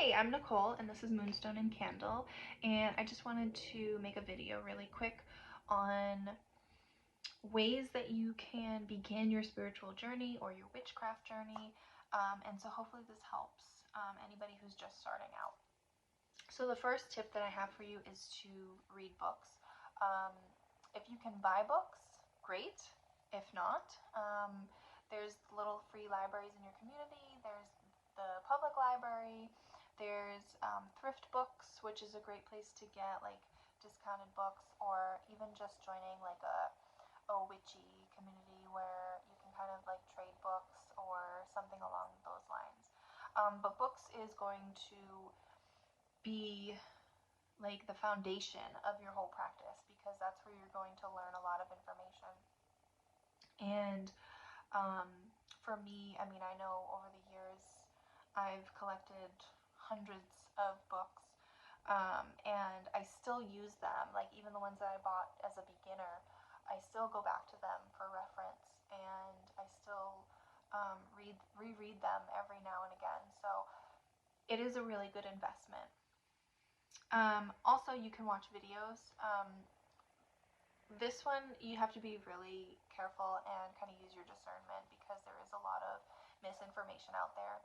Hey, I'm Nicole and this is Moonstone and Candle, and I just wanted to make a video really quick on ways that you can begin your spiritual journey or your witchcraft journey, and so hopefully this helps anybody who's just starting out. So the first tip that I have for you is to read books. Um, if you can buy books, great. If not, there's little free libraries in your community. There's the public library. There's thrift books, which is a great place to get like discounted books, or even just joining like a witchy community where you can kind of like trade books or something along those lines. But books is going to be like the foundation of your whole practice, because that's where you're going to learn a lot of information. And um, for me, I mean, I know over the years I've collected hundreds of books, and I still use them. Like even the ones that I bought as a beginner, I still go back to them for reference, and I still reread them every now and again. So it is a really good investment. Also, you can watch videos. This one, you have to be really careful and kind of use your discernment, because there is a lot of misinformation out there.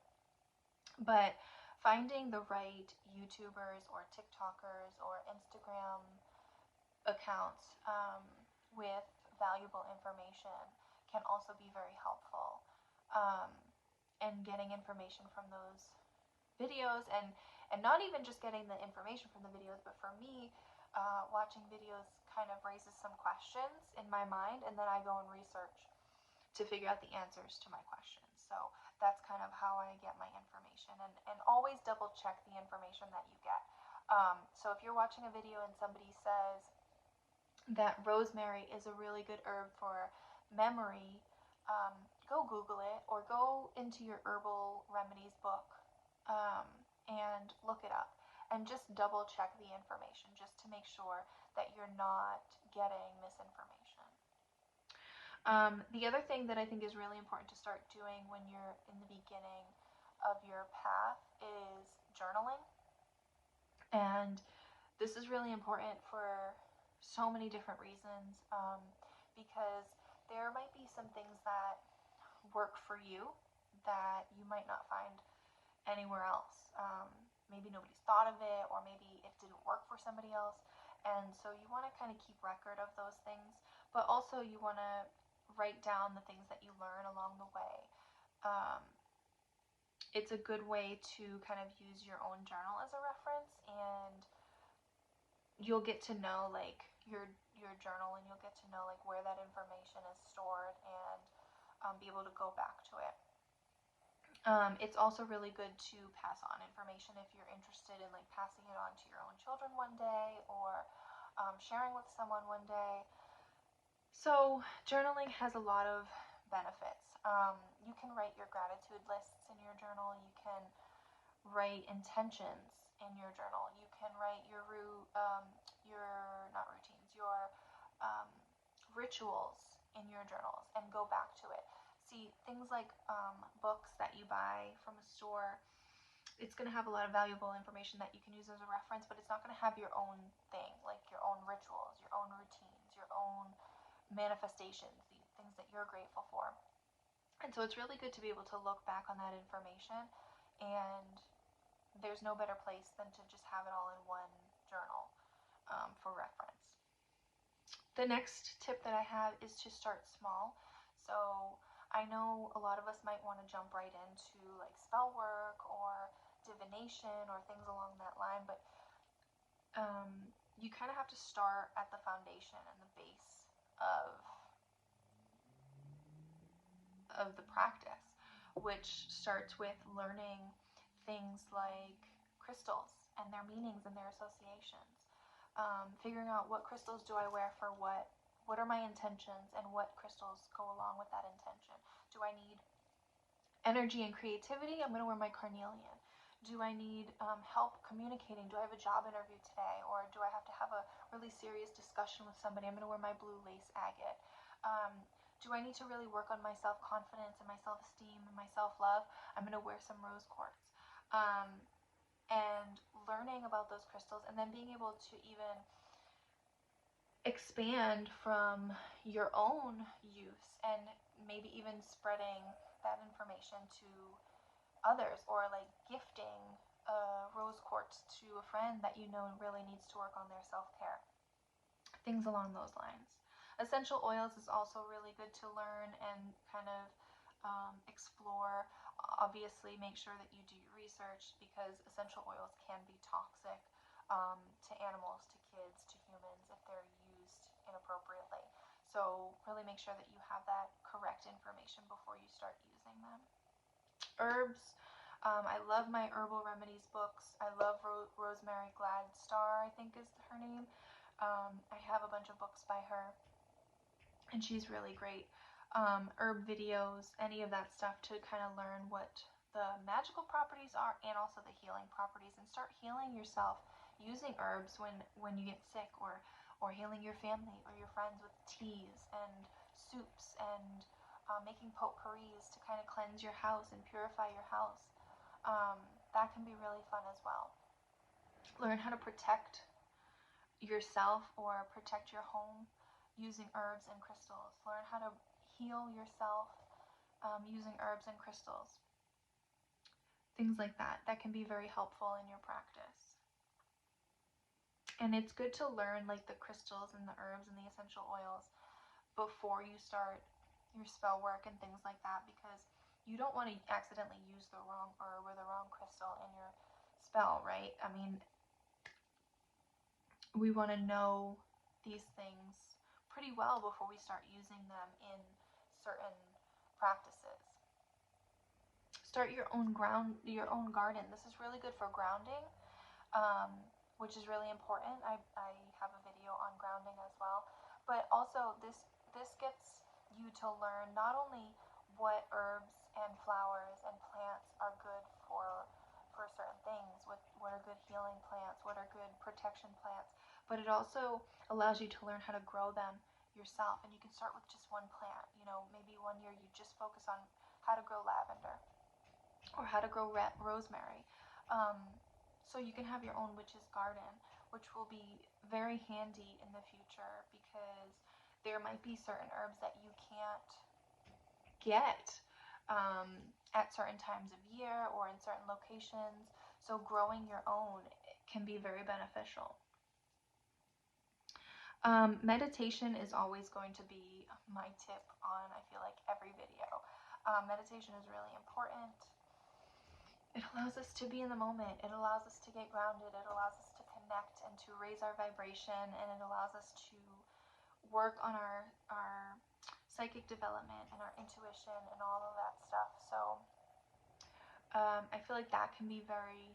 But finding the right YouTubers or TikTokers or Instagram accounts with valuable information can also be very helpful. And getting information from those videos, and not even just getting the information from the videos, but for me, watching videos kind of raises some questions in my mind, and then I go and research to figure out the answers to my questions. So that's kind of how I get my information, and always double check the information that you get. So if you're watching a video and somebody says that rosemary is a really good herb for memory, go Google it or go into your herbal remedies book and look it up, and just double check the information just to make sure that you're not getting misinformation. The other thing that I think is really important to start doing when you're in the beginning of your path is journaling. And this is really important for so many different reasons, because there might be some things that work for you that you might not find anywhere else. Maybe nobody's thought of it, or maybe it didn't work for somebody else. And so you want to kind of keep record of those things, but also you want to write down the things that you learn along the way. It's a good way to kind of use your own journal as a reference, and you'll get to know like your journal, and you'll get to know like where that information is stored, and be able to go back to it. It's also really good to pass on information if you're interested in like passing it on to your own children one day, or sharing with someone one day. So journaling has a lot of benefits. You can write your gratitude lists in your journal. You can write intentions in your journal. You can write your not routines, your rituals in your journals, and go back to it. See, things like books that you buy from a store, it's going to have a lot of valuable information that you can use as a reference, but it's not going to have your own thing, like your own rituals, your own routines, your own manifestations, the things that you're grateful for. And so it's really good to be able to look back on that information, and there's no better place than to just have it all in one journal for reference. The next tip that I have is to start small. So I know a lot of us might want to jump right into like spell work or divination or things along that line, but you kind of have to start at the foundation and the base of the practice, which starts with learning things like crystals and their meanings and their associations. Figuring out what crystals do I wear for what are my intentions, and what crystals go along with that intention. Do I need energy and creativity? I'm going to wear my carnelian. Do I need help communicating? Do I have a job interview today? Or do I have to have a really serious discussion with somebody? I'm going to wear my blue lace agate. Do I need to really work on my self-confidence and my self-esteem and my self-love? I'm going to wear some rose quartz. and learning about those crystals, and then being able to even expand from your own use and maybe even spreading that information to others, or like gifting rose quartz to a friend that you know really needs to work on their self-care, things along those lines. Essential oils is also really good to learn and kind of explore. Obviously, make sure that you do your research, because essential oils can be toxic to animals, to kids, to humans if they're used inappropriately. So really make sure that you have that correct information before you start using them. Herbs. I love my herbal remedies books. I love Rosemary Gladstar, I think is her name. I have a bunch of books by her, and she's really great. Herb videos, any of that stuff, to kind of learn what the magical properties are and also the healing properties, and start healing yourself using herbs when you get sick, or healing your family or your friends with teas and soups, and making potpourris to kind of cleanse your house and purify your house. That can be really fun as well. Learn how to protect yourself or protect your home using herbs and crystals. Learn how to heal yourself using herbs and crystals. Things like that. That can be very helpful in your practice. And it's good to learn like the crystals and the herbs and the essential oils before you start your spell work and things like that, because you don't want to accidentally use the wrong herb or the wrong crystal in your spell, right? I mean, we want to know these things pretty well before we start using them in certain practices. Start your own garden. This is really good for grounding, which is really important. I have a video on grounding as well. But also this gets you to learn not only what herbs and flowers and plants are good for certain things, what are good healing plants, what are good protection plants, but it also allows you to learn how to grow them yourself. And you can start with just one plant. Maybe one year you just focus on how to grow lavender or how to grow rosemary. So you can have your own witch's garden, which will be very handy in the future, because there might be certain herbs that you can't get at certain times of year or in certain locations. So growing your own can be very beneficial. Meditation is always going to be my tip on, I feel like, every video. Meditation is really important. It allows us to be in the moment. It allows us to get grounded. It allows us to connect and to raise our vibration, and it allows us to work on our psychic development and our intuition and all of that stuff. So I feel like that can be very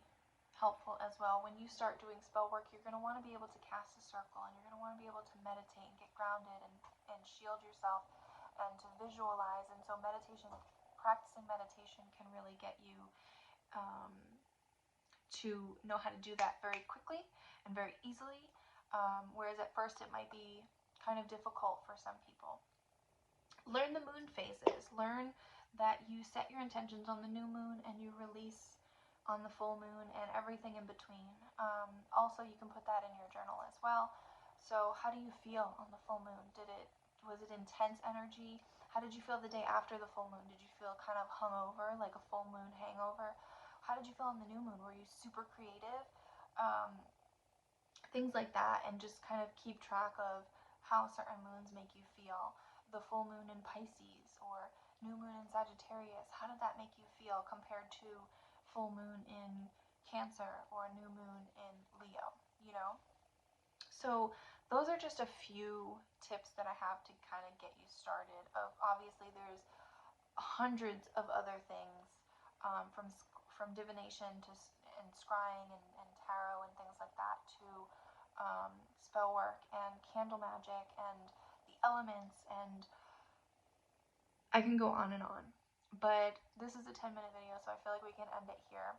helpful as well. When you start doing spell work, you're going to want to be able to cast a circle, and you're going to want to be able to meditate and get grounded and shield yourself and to visualize. And so practicing meditation can really get you to know how to do that very quickly and very easily, whereas at first it might be kind of difficult for some people. Learn the moon phases. Learn that you set your intentions on the new moon and you release on the full moon and everything in between. Also, you can put that in your journal as well. So how do you feel on the full moon? Was it intense energy? How did you feel the day after the full moon? Did you feel kind of hungover, like a full moon hangover? How did you feel on the new moon? Were you super creative? Things like that, and just kind of keep track of how certain moons make you feel. The full moon in Pisces or new moon in Sagittarius, how did that make you feel compared to full moon in Cancer or new moon in Leo, So those are just a few tips that I have to kind of get you started. Obviously, there's hundreds of other things, from divination and scrying and tarot and things like that, to spell work and candle magic and the elements, and I can go on and on. But this is a 10-minute video, so I feel like we can end it here.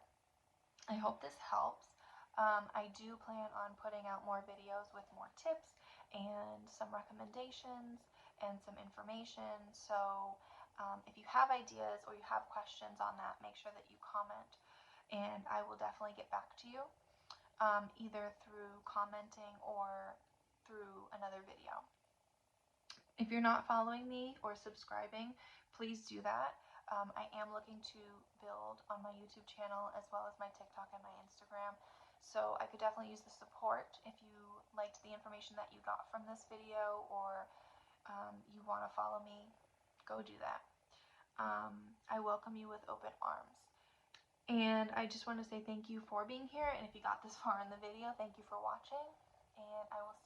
I hope this helps. I do plan on putting out more videos with more tips and some recommendations and some information. So if you have ideas or you have questions on that, make sure that you comment and I will definitely get back to you, either through commenting or through another video. If you're not following me or subscribing, please do that. I am looking to build on my YouTube channel as well as my TikTok and my Instagram. So I could definitely use the support. If you liked the information that you got from this video, or you want to follow me, go do that. I welcome you with open arms. And I just want to say thank you for being here. And if you got this far in the video, thank you for watching. And I will see